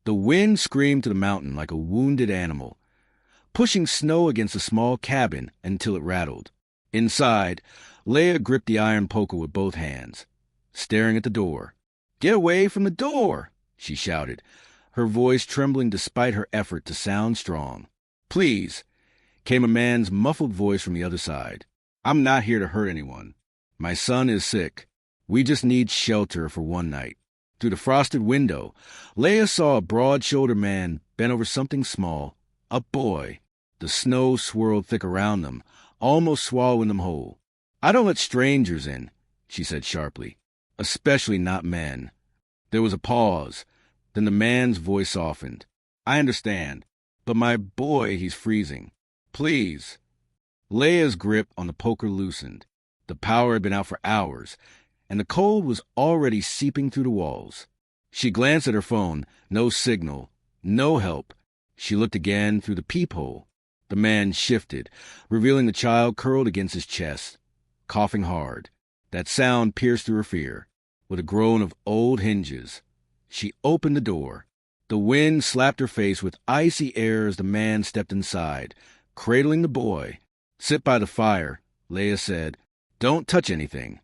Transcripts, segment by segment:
The wind screamed to the mountain like a wounded animal, pushing snow against the small cabin until it rattled. Inside, Leia gripped the iron poker with both hands, staring at the door. "Get away from the door!" she shouted, her voice trembling despite her effort to sound strong. "Please," came a man's muffled voice from the other side. "I'm not here to hurt anyone. My son is sick. We just need shelter for one night." Through the frosted window, Leia saw a broad-shouldered man bent over something small, a boy. The snow swirled thick around them, almost swallowing them whole. "I don't let strangers in," she said sharply, "especially not men." There was a pause. Then the man's voice softened. "I understand, but my boy, he's freezing. Please." Leia's grip on the poker loosened. The power had been out for hours, and the cold was already seeping through the walls. She glanced at her phone. No signal. No help. She looked again through the peephole. The man shifted, revealing the child curled against his chest, coughing hard. That sound pierced through her fear. With a groan of old hinges, she opened the door. The wind slapped her face with icy air as the man stepped inside, cradling the boy. "Sit by the fire," Leia said. "Don't touch anything."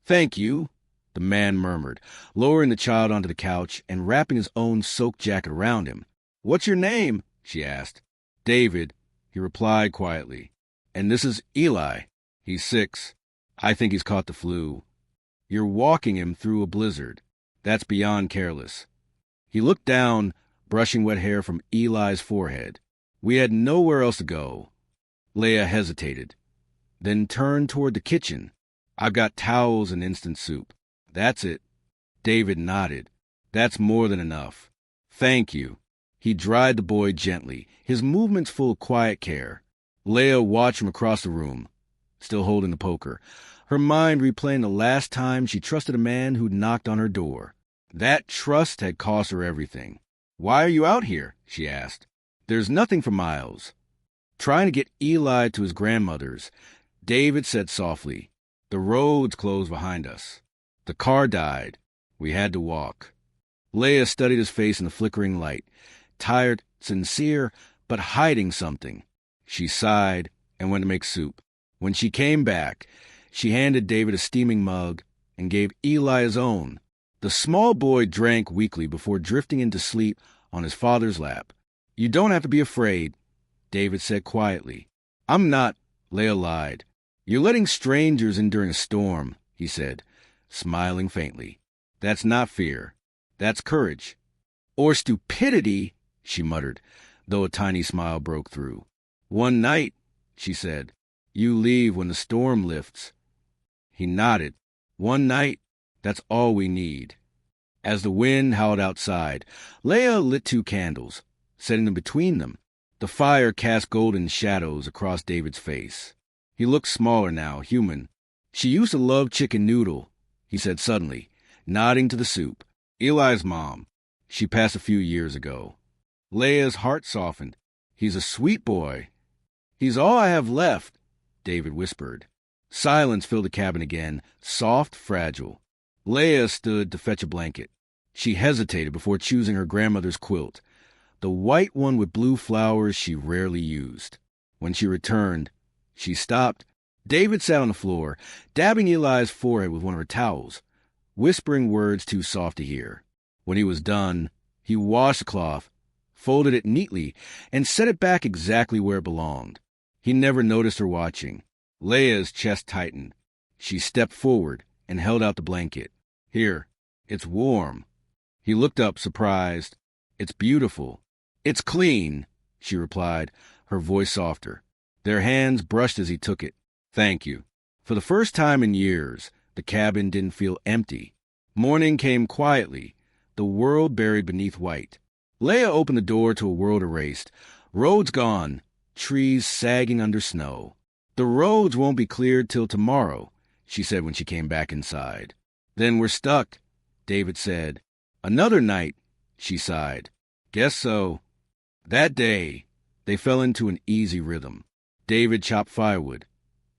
"Thank you," the man murmured, lowering the child onto the couch and wrapping his own soaked jacket around him. "What's your name?" she asked. "David," he replied quietly. "And this is Eli. He's 6. I think he's caught the flu. You're walking him through a blizzard. That's beyond careless." He looked down, brushing wet hair from Eli's forehead. "We had nowhere else to go." Leia hesitated, then turned toward the kitchen. "I've got towels and instant soup." "That's it." David nodded. "That's more than enough. Thank you." He dried the boy gently, his movements full of quiet care. Leia watched him across the room, still holding the poker, her mind replaying the last time she trusted a man who'd knocked on her door. That trust had cost her everything. "Why are you out here?" she asked. "There's nothing for miles." "Trying to get Eli to his grandmother's," David said softly. "The road's closed behind us. The car died. We had to walk." Leia studied his face in the flickering light, tired, sincere, but hiding something. She sighed and went to make soup. When she came back, she handed David a steaming mug and gave Eli his own. The small boy drank weakly before drifting into sleep on his father's lap. "You don't have to be afraid," David said quietly. "I'm not," Leia lied. "You're letting strangers in during a storm," he said, smiling faintly. "That's not fear. That's courage." "Or stupidity," she muttered, though a tiny smile broke through. "One night," she said. "You leave when the storm lifts." He nodded. "One night, that's all we need." As the wind howled outside, Leia lit 2 candles, setting them between them. The fire cast golden shadows across David's face. He looked smaller now, human. "She used to love chicken noodle," he said suddenly, nodding to the soup. "Eli's mom. She passed a few years ago." Leia's heart softened. "He's a sweet boy." "He's all I have left," David whispered. Silence filled the cabin again, soft, fragile. Leia stood to fetch a blanket. She hesitated before choosing her grandmother's quilt, the white one with blue flowers she rarely used. When she returned, she stopped. David sat on the floor, dabbing Eli's forehead with one of her towels, whispering words too soft to hear. When he was done, he washed the cloth, folded it neatly, and set it back exactly where it belonged. He never noticed her watching. Leia's chest tightened. She stepped forward and held out the blanket. "Here, it's warm." He looked up, surprised. "It's beautiful." "It's clean," she replied, her voice softer. Their hands brushed as he took it. "Thank you." For the first time in years, the cabin didn't feel empty. Morning came quietly, the world buried beneath white. Leia opened the door to a world erased. Roads gone, trees sagging under snow. "The roads won't be cleared till tomorrow," she said when she came back inside. "Then we're stuck," David said. "Another night," she sighed. "Guess so." That day, they fell into an easy rhythm. David chopped firewood,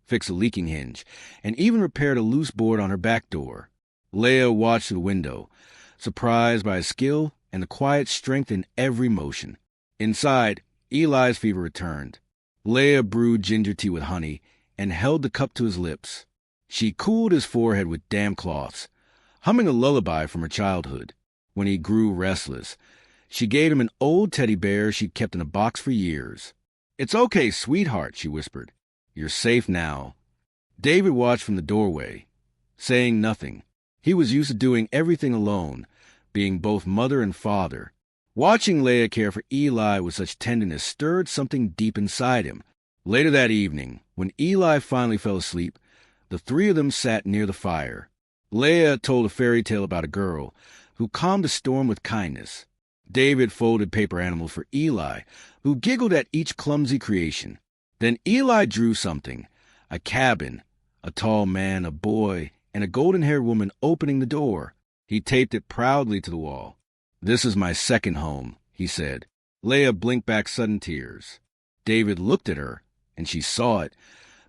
fixed a leaking hinge, and even repaired a loose board on her back door. Leia watched through the window, surprised by his skill and the quiet strength in every motion. Inside, Eli's fever returned. Leah brewed ginger tea with honey and held the cup to his lips. She cooled his forehead with damp cloths, humming a lullaby from her childhood. When he grew restless, she gave him an old teddy bear she'd kept in a box for years. "It's okay, sweetheart," she whispered. "You're safe now." David watched from the doorway, saying nothing. He was used to doing everything alone, being both mother and father. Watching Leah care for Eli with such tenderness stirred something deep inside him. Later that evening, when Eli finally fell asleep, the three of them sat near the fire. Leah told a fairy tale about a girl who calmed a storm with kindness. David folded paper animals for Eli, who giggled at each clumsy creation. Then Eli drew something, a cabin, a tall man, a boy, and a golden-haired woman opening the door. He taped it proudly to the wall. "This is my second home," he said. Leah blinked back sudden tears. David looked at her, and she saw it.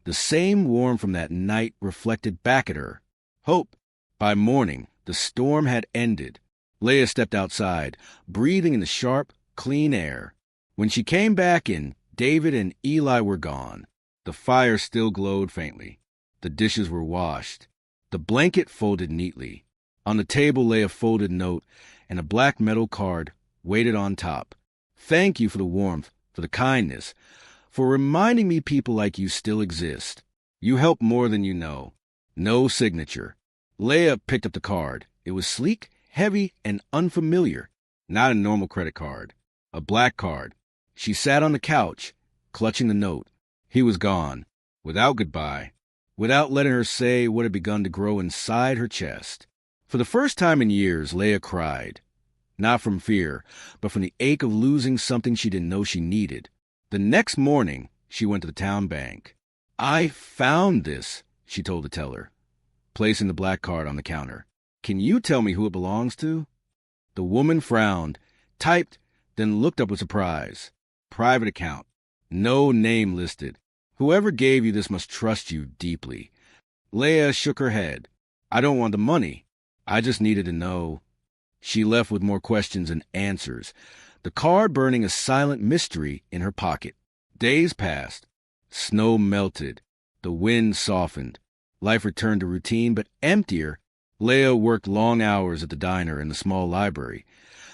The same warmth from that night reflected back at her. Hope. By morning, the storm had ended. Leah stepped outside, breathing in the sharp, clean air. When she came back in, David and Eli were gone. The fire still glowed faintly. The dishes were washed. The blanket folded neatly. On the table lay a folded note, and a black metal card waited on top. "Thank you for the warmth, for the kindness, for reminding me people like you still exist. You help more than you know." No signature. Leah picked up the card. It was sleek, heavy, and unfamiliar. Not a normal credit card. A black card. She sat on the couch, clutching the note. He was gone. Without goodbye. Without letting her say what had begun to grow inside her chest. For the first time in years, Leah cried. Not from fear, but from the ache of losing something she didn't know she needed. The next morning, she went to the town bank. "I found this," she told the teller, placing the black card on the counter. "Can you tell me who it belongs to?" The woman frowned, typed, then looked up with surprise. "Private account. No name listed. Whoever gave you this must trust you deeply." Leah shook her head. "I don't want the money. I just needed to know." She left with more questions than answers, the card burning a silent mystery in her pocket. Days passed. Snow melted. The wind softened. Life returned to routine, but emptier. Leah worked long hours at the diner and the small library.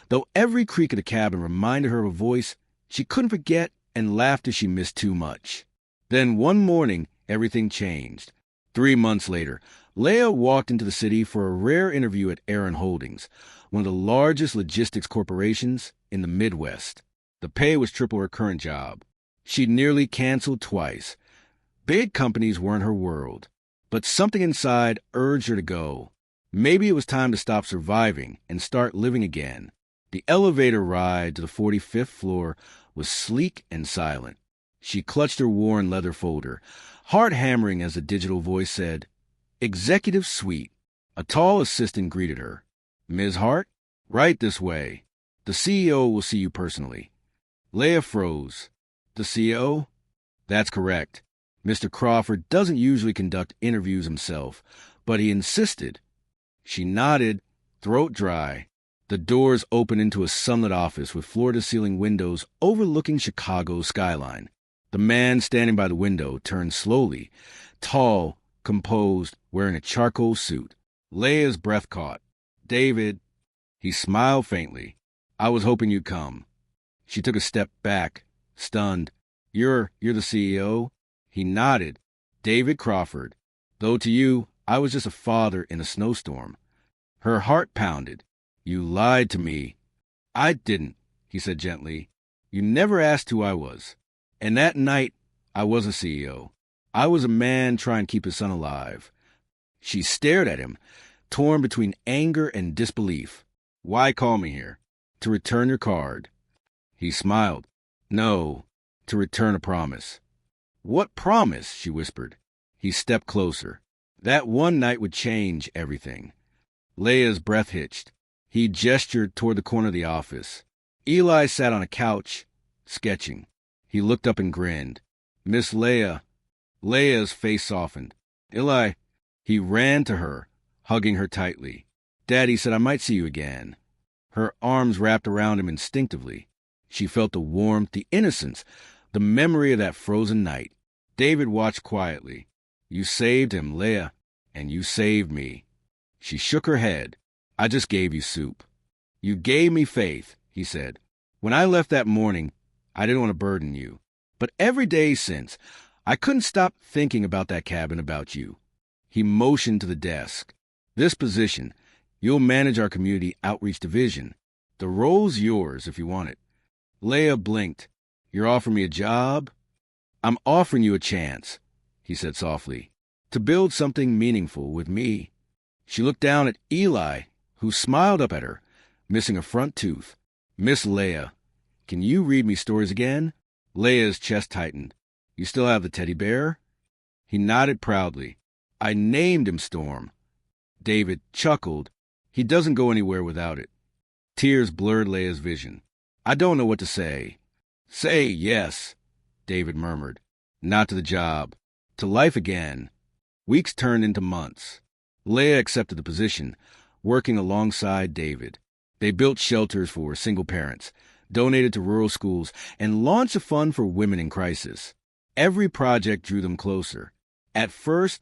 Though every creak of the cabin reminded her of a voice, she couldn't forget and laughed as she missed too much. Then one morning, everything changed. 3 months later, Leah walked into the city for a rare interview at Aaron Holdings, one of the largest logistics corporations in the Midwest. The pay was triple her current job. She'd nearly canceled twice. Big companies weren't her world. But something inside urged her to go. Maybe it was time to stop surviving and start living again. The elevator ride to the 45th floor was sleek and silent. She clutched her worn leather folder, heart hammering as the digital voice said, "Executive Suite." A tall assistant greeted her. "Ms. Hart, right this way. The CEO will see you personally." Leah froze. "The CEO?" "That's correct. Mr. Crawford doesn't usually conduct interviews himself, but he insisted." She nodded, throat dry. The doors opened into a sunlit office with floor-to-ceiling windows overlooking Chicago's skyline. The man standing by the window turned slowly, tall, composed, wearing a charcoal suit. Leah's breath caught. "David." He smiled faintly. "I was hoping you'd come." She took a step back, stunned. You're the CEO?" He nodded. "David Crawford. Though to you, I was just a father in a snowstorm." Her heart pounded. "You lied to me." "I didn't," he said gently. "You never asked who I was. And that night, I was a CEO. I was a man trying to keep his son alive." She stared at him, torn between anger and disbelief. "Why call me here?" "To return your card." He smiled. "No, to return a promise." "What promise?" she whispered. He stepped closer. That one night would change everything. Leah's breath hitched. He gestured toward the corner of the office. Eli sat on a couch, sketching. He looked up and grinned. "Miss Leah." Leah's face softened. "Eli." He ran to her, hugging her tightly. "Daddy said I might see you again." Her arms wrapped around him instinctively. She felt the warmth, the innocence, the memory of that frozen night. David watched quietly. You saved him, Leia, and you saved me. She shook her head. I just gave you soup. You gave me faith, he said. When I left that morning, I didn't want to burden you. But every day since, I couldn't stop thinking about that cabin, about you. He motioned to the desk. This position, you'll manage our community outreach division. The role's yours if you want it. Leia blinked. You're offering me a job? I'm offering you a chance, he said softly, to build something meaningful with me. She looked down at Eli, who smiled up at her, missing a front tooth. Miss Leia, can you read me stories again? Leia's chest tightened. You still have the teddy bear? He nodded proudly. I named him Storm. David chuckled. He doesn't go anywhere without it. Tears blurred Leia's vision. I don't know what to say. Say yes, David murmured. Not to the job. To life again. Weeks turned into months. Leia accepted the position, working alongside David. They built shelters for single parents, donated to rural schools, and launched a fund for women in crisis. Every project drew them closer. At first,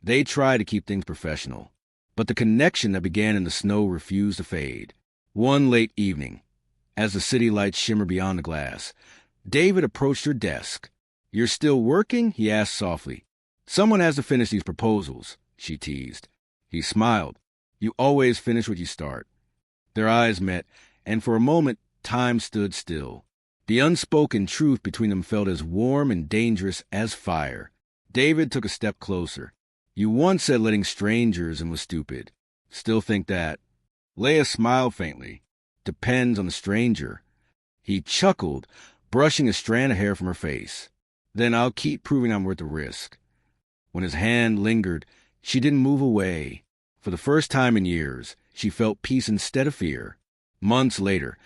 they tried to keep things professional, but the connection that began in the snow refused to fade. One late evening, as the city lights shimmered beyond the glass, David approached her desk. You're still working? He asked softly. Someone has to finish these proposals, she teased. He smiled. You always finish what you start. Their eyes met, and for a moment, time stood still. The unspoken truth between them felt as warm and dangerous as fire. David took a step closer. You once said letting strangers in was stupid. Still think that? Leia smiled faintly. Depends on the stranger. He chuckled, brushing a strand of hair from her face. Then I'll keep proving I'm worth the risk. When his hand lingered, she didn't move away. For the first time in years, she felt peace instead of fear. Months later,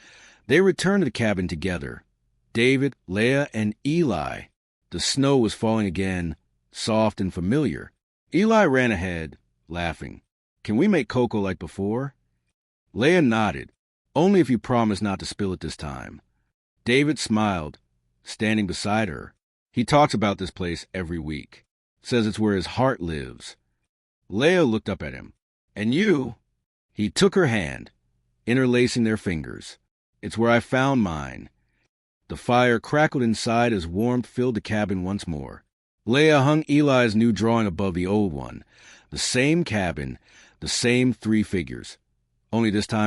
they returned to the cabin together. David, Leia, and Eli. The snow was falling again, soft and familiar. Eli ran ahead, laughing. Can we make cocoa like before? Leia nodded. Only if you promise not to spill it this time. David smiled, standing beside her. He talks about this place every week. Says it's where his heart lives. Leia looked up at him. And you? He took her hand, interlacing their fingers. It's where I found mine. The fire crackled inside as warmth filled the cabin once more. Leia hung Eli's new drawing above the old one. The same cabin, the same three figures. Only this time